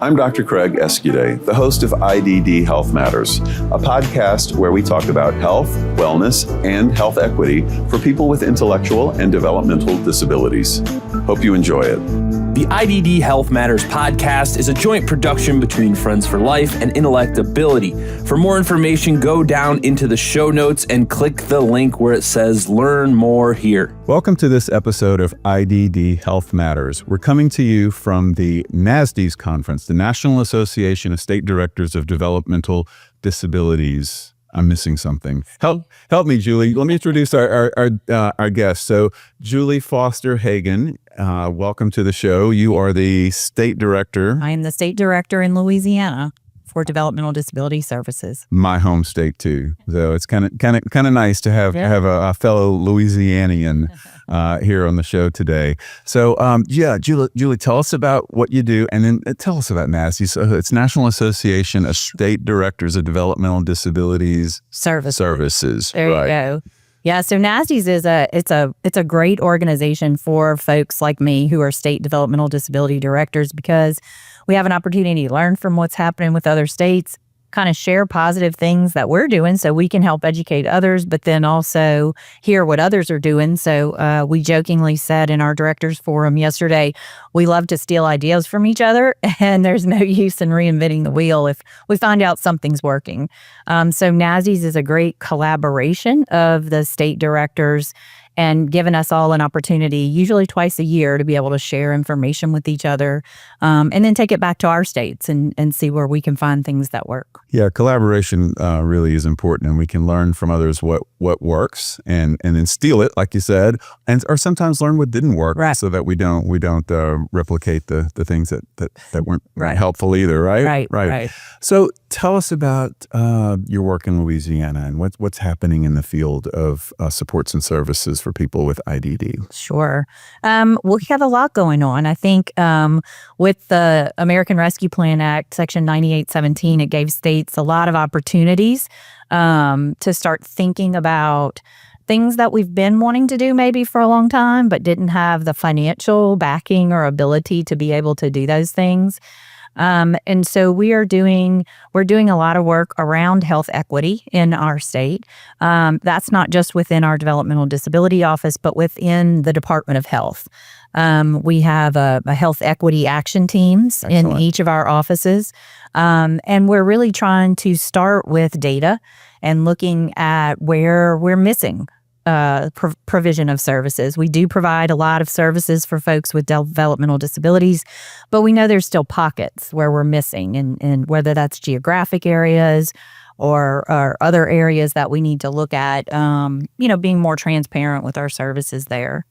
I'm Dr. Craig Escudé, the host of IDD Health Matters, a podcast where we talk about health, wellness, and health equity for people with intellectual and developmental disabilities. Hope you enjoy it. The IDD Health Matters Podcast is a joint production between Friends for Life and Intellectability. For more information, go down into the show notes and click the link where it says Learn More here. Welcome to this episode of IDD Health Matters. We're coming to you from the NASDDDS conference, the National Association of State Directors of Developmental Disabilities. I'm missing something. Help me, Julie. Let me introduce our guest. So, Julie Foster Hagan, welcome to the show. You are the state director. I am the state director in Louisiana for Developmental Disability Services. My home state too. So it's kind of nice to have a fellow Louisianian here on the show today. So Julie, tell us about what you do, and then tell us about NASDDDS. So it's National Association of State Directors of Developmental Disabilities Services. There you go. Yeah, so NASDDDS is a great organization for folks like me who are state developmental disability directors, because we have an opportunity to learn from what's happening with other states, kind of share positive things that we're doing so we can help educate others, but then also hear what others are doing. So we jokingly said in our directors forum yesterday, we love to steal ideas from each other, and there's no use in reinventing the wheel if we find out something's working. So NASDDDS is a great collaboration of the state directors and given us all an opportunity, usually twice a year, to be able to share information with each other, and then take it back to our states and see where we can find things that work. Yeah, collaboration really is important, and we can learn from others what works, and then steal it, like you said, or sometimes learn what didn't work, right, so that we don't replicate the things that weren't right, helpful either, right? Right. So tell us about your work in Louisiana and what's happening in the field of supports and services for people with IDD. Sure. We have a lot going on. I think with the American Rescue Plan Act, Section 9817, it gave states a lot of opportunities to start thinking about things that we've been wanting to do maybe for a long time, but didn't have the financial backing or ability to be able to do those things. And so we're doing a lot of work around health equity in our state. That's not just within our developmental disability office, but within the Department of Health. We have a health equity action teams in each of our offices. And we're really trying to start with data and looking at where we're missing provision of services. We do provide a lot of services for folks with developmental disabilities, but we know there's still pockets where we're missing, and whether that's geographic areas or other areas that we need to look at, being more transparent with our services there.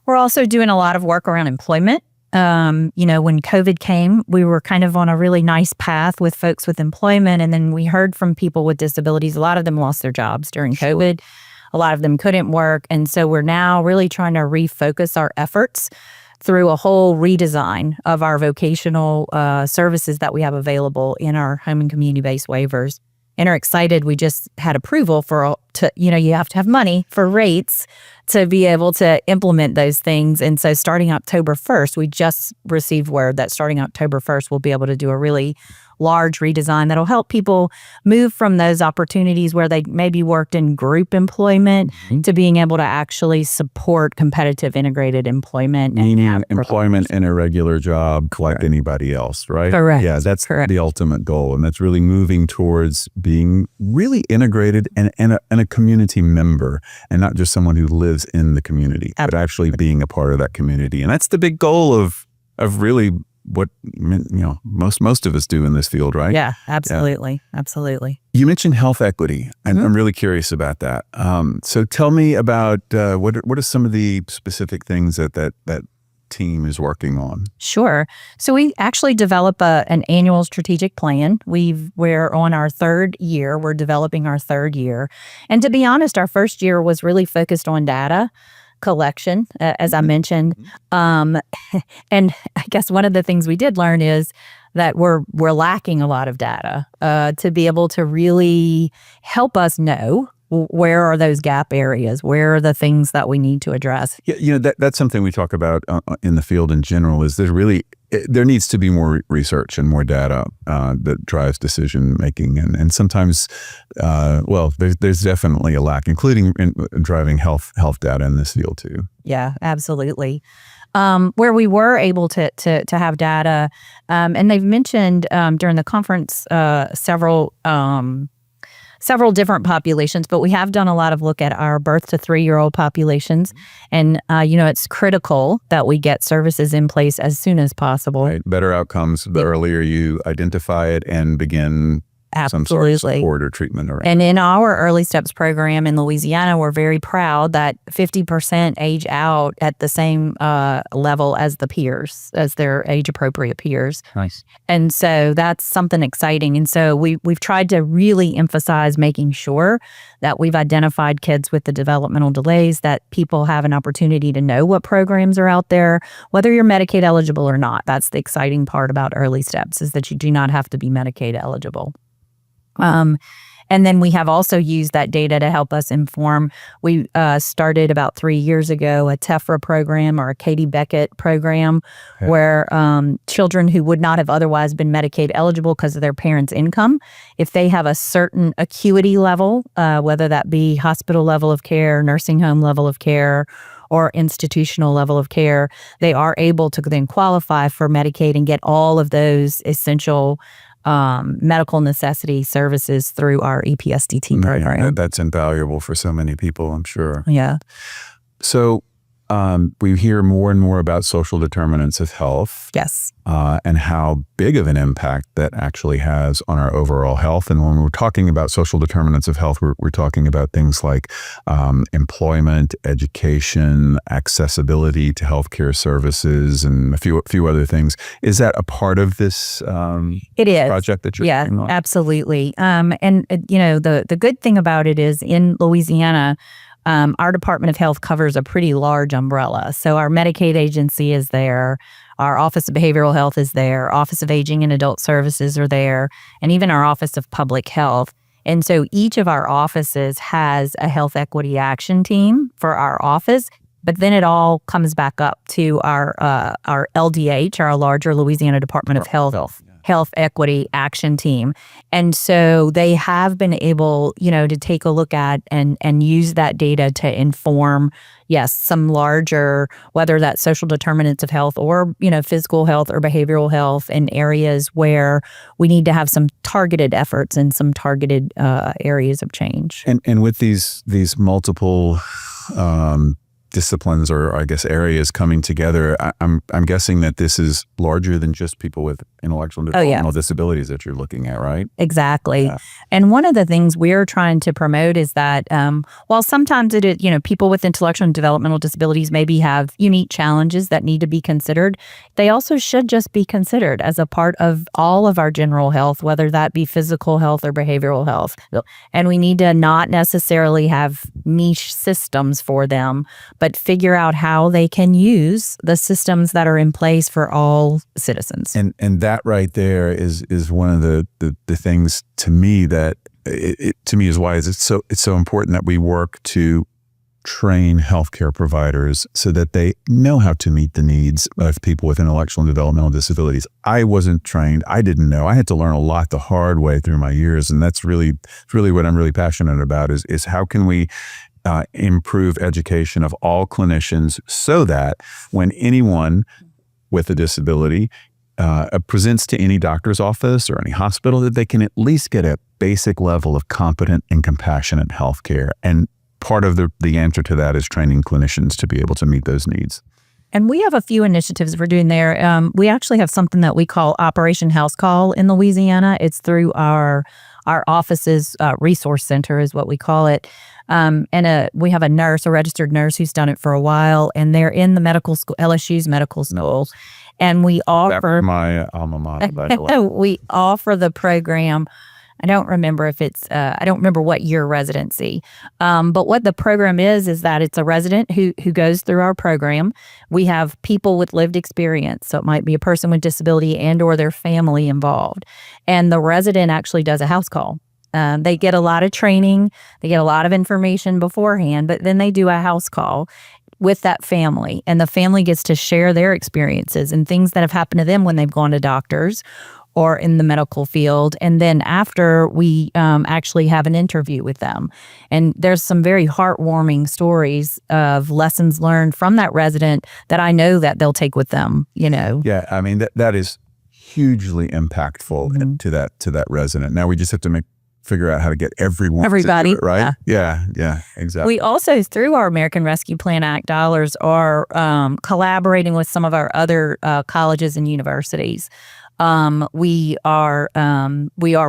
We're also doing a lot of work around employment. When COVID came, we were kind of on a really nice path with folks with employment, and then we heard from people with disabilities. A lot of them lost their jobs during COVID. A lot of them couldn't work. And so we're now really trying to refocus our efforts through a whole redesign of our vocational services that we have available in our home and community-based waivers, and are excited. We just had approval you have to have money for rates to be able to implement those things. And so starting October 1st, we just received word that starting October 1st, we'll be able to do a really large redesign that'll help people move from those opportunities where they maybe worked in group employment to being able to actually support competitive integrated employment. Meaning employment in a regular job like anybody else, right? Correct. Yeah, that's correct. The ultimate goal. And that's really moving towards being really integrated and a community member, and not just someone who lives in the community, but actually being a part of that community. And that's the big goal of really what most of us do in this field, right? Yeah, absolutely. Yeah. Absolutely. You mentioned health equity, and I'm really curious about that. So tell me about what are some of the specific things that team is working on? Sure. So we actually develop an annual strategic plan. We're on our third year. We're developing our third year. And to be honest, our first year was really focused on data collection, as I mentioned. And I guess one of the things we did learn is that we're lacking a lot of data to be able to really help us know where are those gap areas, where are the things that we need to address. Yeah, that's something we talk about in the field in general, is there's really there needs to be more research and more data that drives decision making, and sometimes, there's definitely a lack, including in driving health data in this field too. Yeah, absolutely. Where we were able to have data, and they've mentioned during the conference several different populations, but we have done a lot of look at our birth to 3-year-old populations. And, it's critical that we get services in place as soon as possible. Right. Better outcomes the earlier you identify it and begin some sort of support or treatment. And in our Early Steps program in Louisiana, we're very proud that 50% age out at the same level as the peers, as their age-appropriate peers. Nice. And so that's something exciting. And so we've tried to really emphasize making sure that we've identified kids with the developmental delays, that people have an opportunity to know what programs are out there, whether you're Medicaid eligible or not. That's the exciting part about Early Steps, is that you do not have to be Medicaid eligible. And then we have also used that data to help us inform. We started about 3 years ago a TEFRA program, or a Katie Beckett program, where children who would not have otherwise been Medicaid eligible because of their parents' income, if they have a certain acuity level, whether that be hospital level of care, nursing home level of care, or institutional level of care, they are able to then qualify for Medicaid and get all of those essential medical necessity services through our EPSDT program. Yeah, that's invaluable for so many people, I'm sure. Yeah. So we hear more and more about social determinants of health. Yes. And how big of an impact that actually has on our overall health. And when we're talking about social determinants of health, we're talking about things like employment, education, accessibility to healthcare services, and a few other things. Is that a part of this it is. project that you're working on? Yeah, absolutely. The good thing about it is in Louisiana, our Department of Health covers a pretty large umbrella. So our Medicaid agency is there. Our Office of Behavioral Health is there. Office of Aging and Adult Services are there. And even our Office of Public Health. And so each of our offices has a health equity action team for our office. But then it all comes back up to our LDH, our larger Louisiana Department of Health Equity Action Team. And so they have been able, to take a look at and use that data to inform, yes, some larger, whether that's social determinants of health or, physical health or behavioral health, in areas where we need to have some targeted efforts and some targeted areas of change. And with these multiple disciplines, or I guess areas coming together, I'm guessing that this is larger than just people with intellectual and developmental disabilities that you're looking at, right? Exactly. Yeah. And one of the things we're trying to promote is that while sometimes it is, people with intellectual and developmental disabilities maybe have unique challenges that need to be considered, they also should just be considered as a part of all of our general health, whether that be physical health or behavioral health. And we need to not necessarily have niche systems for them, but figure out how they can use the systems that are in place for all citizens. And that right there is one of the things to me that to me is why it's so important that we work to train healthcare providers so that they know how to meet the needs of people with intellectual and developmental disabilities. I wasn't trained. I didn't know. I had to learn a lot the hard way through my years, and that's really what I'm really passionate about is how can we improve education of all clinicians so that when anyone with a disability presents to any doctor's office or any hospital, that they can at least get a basic level of competent and compassionate health care. And part of the answer to that is training clinicians to be able to meet those needs. And we have a few initiatives we're doing there. We actually have something that we call Operation House Call in Louisiana. It's through our office's resource center is what we call it. And we have a registered nurse who's done it for a while, and they're in the medical school, LSU's medical school. And we offer my alma mater, by the way. We offer the program. I don't remember if it's, I don't remember what year residency. But what the program is that it's a resident who goes through our program. We have people with lived experience. So it might be a person with disability and or their family involved. And the resident actually does a house call. They get a lot of training. They get a lot of information beforehand, but then they do a house call. with that family, and the family gets to share their experiences and things that have happened to them when they've gone to doctors or in the medical field. And then after, we actually have an interview with them. And there's some very heartwarming stories of lessons learned from that resident that I know that they'll take with them, Yeah, I mean, that is hugely impactful to that resident. Now we just have to figure out how to get everybody to do it, right? Yeah, exactly. We also, through our American Rescue Plan Act dollars, are collaborating with some of our other colleges and universities. We are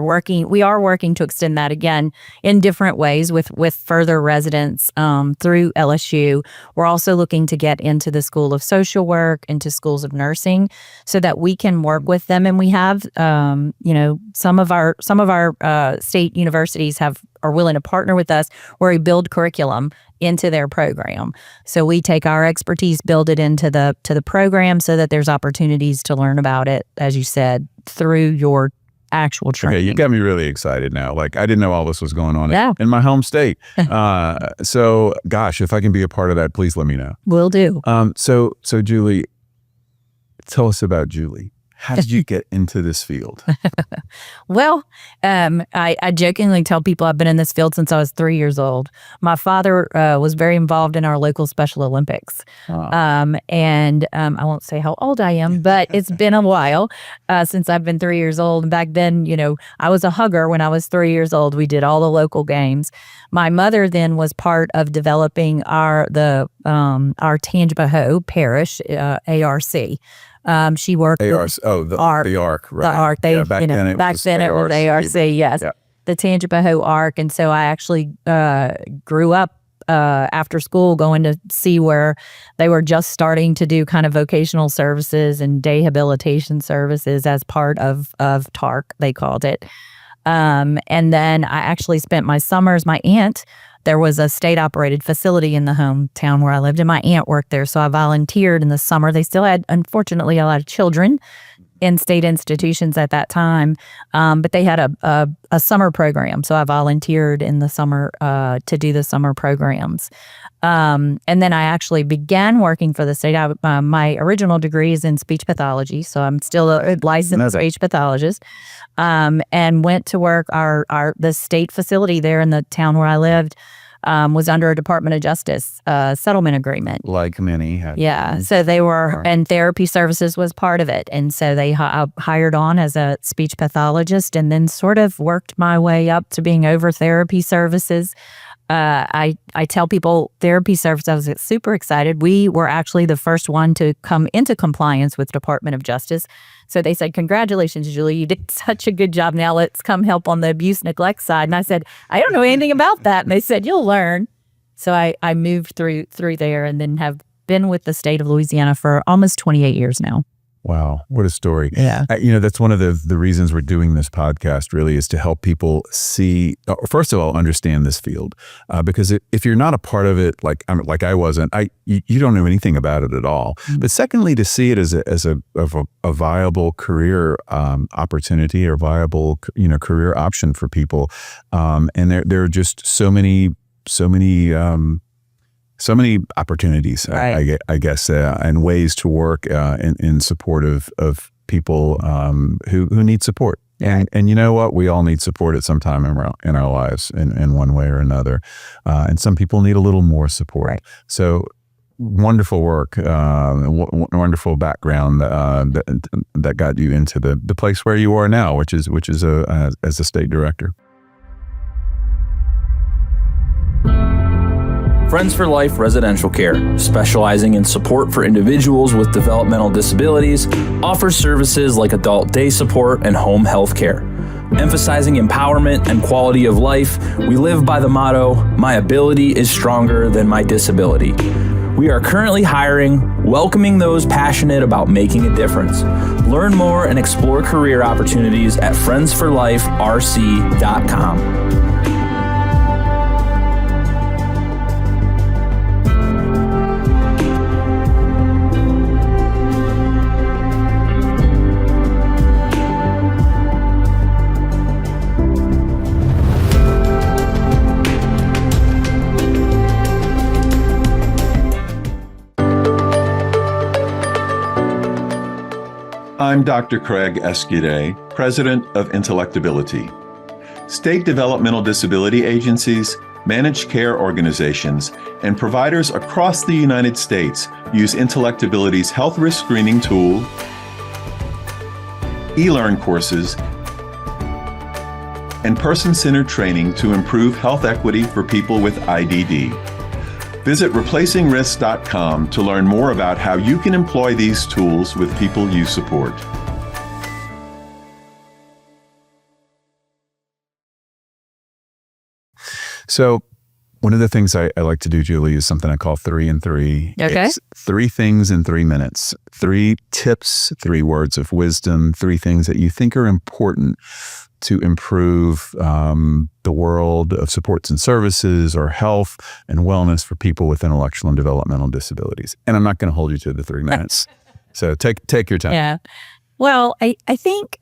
working to extend that again in different ways with further residents through LSU. We're also looking to get into the School of Social Work, into schools of nursing, so that we can work with them. And we have, some of our state universities are willing to partner with us where we build curriculum into their program. So we take our expertise, build it into the program, so that there's opportunities to learn about it, as you said, through your actual training. Okay, you got me really excited now. Like, I didn't know all this was going on in my home state. So, gosh, if I can be a part of that, please let me know. Will do. So Julie, tell us about Julie. How did you get into this field? Well, I jokingly tell people I've been in this field since I was 3 years old. My father was very involved in our local Special Olympics. And I won't say how old I am, but it's been a while since I've been 3 years old. And back then, I was a hugger when I was 3 years old. We did all the local games. My mother then was part of developing our Tangipahoa Parish, ARC. She worked the ARC, right? The ARC. Back then it was ARC, yes. Yeah. The Tangipahoa ARC. And so I actually grew up after school going to see where they were just starting to do kind of vocational services and day habilitation services as part of TARC, they called it. And then I actually spent my summers, my aunt, there was a state-operated facility in the hometown where I lived, and my aunt worked there, so I volunteered in the summer. They still had, unfortunately, a lot of children in state institutions at that time, but they had a summer program, so I volunteered in the summer to do the summer programs. And then I actually began working for the state. My original degree is in speech pathology, so I'm still a licensed speech pathologist, and went to work. The state facility there in the town where I lived was under a Department of Justice settlement agreement. Like many had. Yeah, so they were, and therapy services was part of it. And so they hired on as a speech pathologist, and then sort of worked my way up to being over therapy services. I tell people therapy service, I was super excited. We were actually the first one to come into compliance with Department of Justice. So they said, congratulations, Julie, you did such a good job. Now let's come help on the abuse neglect side. And I said, I don't know anything about that. And they said, you'll learn. So I moved through there, and then have been with the state of Louisiana for almost 28 years now. Wow, what a story. Yeah. That's one of the reasons we're doing this podcast, really, is to help people see, first of all, understand this field. Because if you're not a part of it, like I wasn't, you don't know anything about it at all. Mm-hmm. But secondly, to see it as a viable career opportunity, or viable, career option for people. And there are just so many opportunities, right. I guess, and ways to work in support of people who need support. And you know what? We all need support at some time in our lives in one way or another. And some people need a little more support. Right. So wonderful work, wonderful background that got you into the place where you are now, which is as a state director. Friends for Life Residential Care, specializing in support for individuals with developmental disabilities, offers services like adult day support and home health care. Emphasizing empowerment and quality of life, we live by the motto, my ability is stronger than my disability. We are currently hiring, welcoming those passionate about making a difference. Learn more and explore career opportunities at friendsforliferc.com. I'm Dr. Craig Escudé, President of Intellectability. State developmental disability agencies, managed care organizations, and providers across the United States use Intellectability's health risk screening tool, e-learn courses, and person-centered training to improve health equity for people with IDD. Visit replacingrisks.com to learn more about how you can employ these tools with people you support. So one of the things I like to do, Julie, is something I call 3 in 3. Okay. It's 3 things in 3 minutes, 3 tips, 3 words of wisdom, 3 things that you think are important to improve the world of supports and services or health and wellness for people with intellectual and developmental disabilities. And I'm not going to hold you to the 3 minutes. So take your time. Yeah. Well, I think,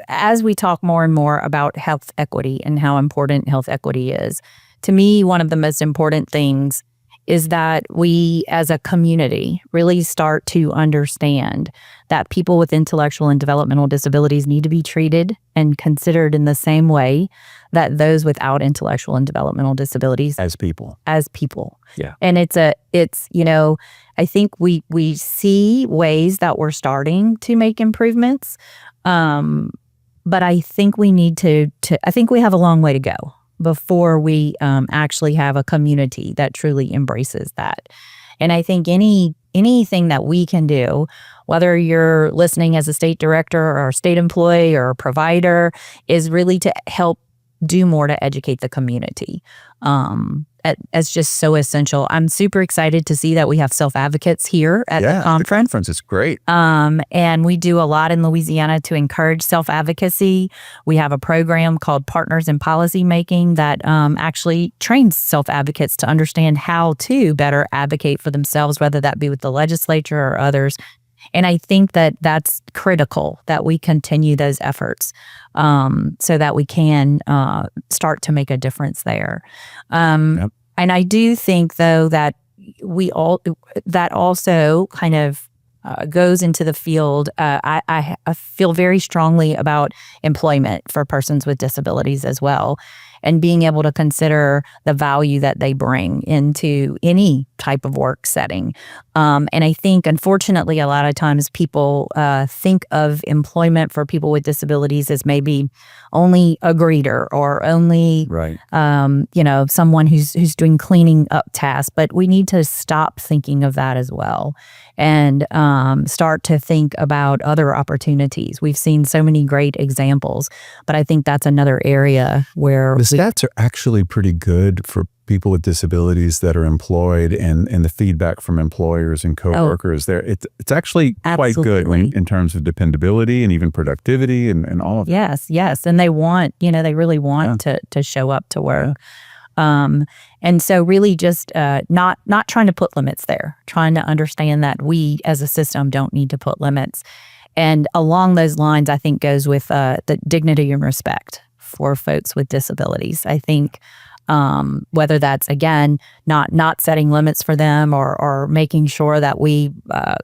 as we talk more and more about health equity and how important health equity is, to me, one of the most important things is that we as a community really start to understand that people with intellectual and developmental disabilities need to be treated and considered in the same way that those without intellectual and developmental disabilities As people. Yeah. And I think we see ways that we're starting to make improvements. But I think we need I think we have a long way to go before we actually have a community that truly embraces that. And I think anything that we can do, whether you're listening as a state director or a state employee or a provider, is really to help do more to educate the community. It's just so essential. I'm super excited to see that we have self-advocates here at the conference. It's great. And we do a lot in Louisiana to encourage self-advocacy. We have a program called Partners in Policy Making that actually trains self-advocates to understand how to better advocate for themselves, whether that be with the legislature or others. And I think that that's critical that we continue those efforts so that we can start to make a difference there. Yep. And I do think, though, that that also kind of goes into the field. I feel very strongly about employment for persons with disabilities as well, and being able to consider the value that they bring into any type of work setting. And I think, unfortunately, a lot of times people think of employment for people with disabilities as maybe only a greeter or only, someone who's doing cleaning up tasks. But we need to stop thinking of that as well and start to think about other opportunities. We've seen so many great examples, but I think that's another area where the stats are actually pretty good for people with disabilities that are employed, and the feedback from employers and coworkers there. It's actually quite good in terms of dependability and even productivity and all of that. Yes. And they want, they really want to show up to work. And so really just not trying to put limits there, trying to understand that we as a system don't need to put limits. And along those lines, I think goes with the dignity and respect for folks with disabilities. I think whether that's, again, not setting limits for them or making sure that we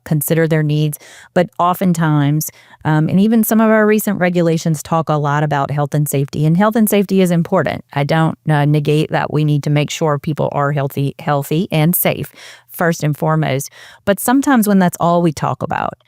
consider their needs. But oftentimes, and even some of our recent regulations talk a lot about health and safety. And health and safety is important. I don't negate that we need to make sure people are healthy and safe, first and foremost. But sometimes when that's all we talk about,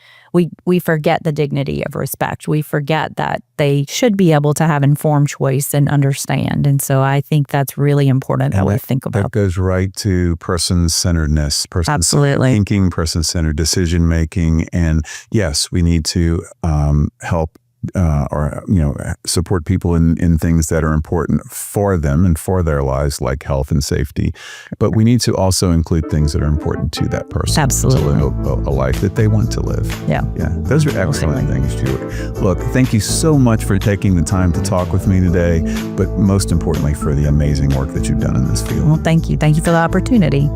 we forget the dignity of respect. We forget that they should be able to have informed choice and understand. And so I think that's really important that we think about. That goes right to person-centeredness, person-centered thinking, person-centered decision-making. And yes, we need to help support people in things that are important for them and for their lives, like health and safety. But we need to also include things that are important to that person. Absolutely. To live a life that they want to live. Yeah. Those are excellent things, Julie. Look, thank you so much for taking the time to talk with me today, but most importantly for the amazing work that you've done in this field. Well, thank you. Thank you for the opportunity.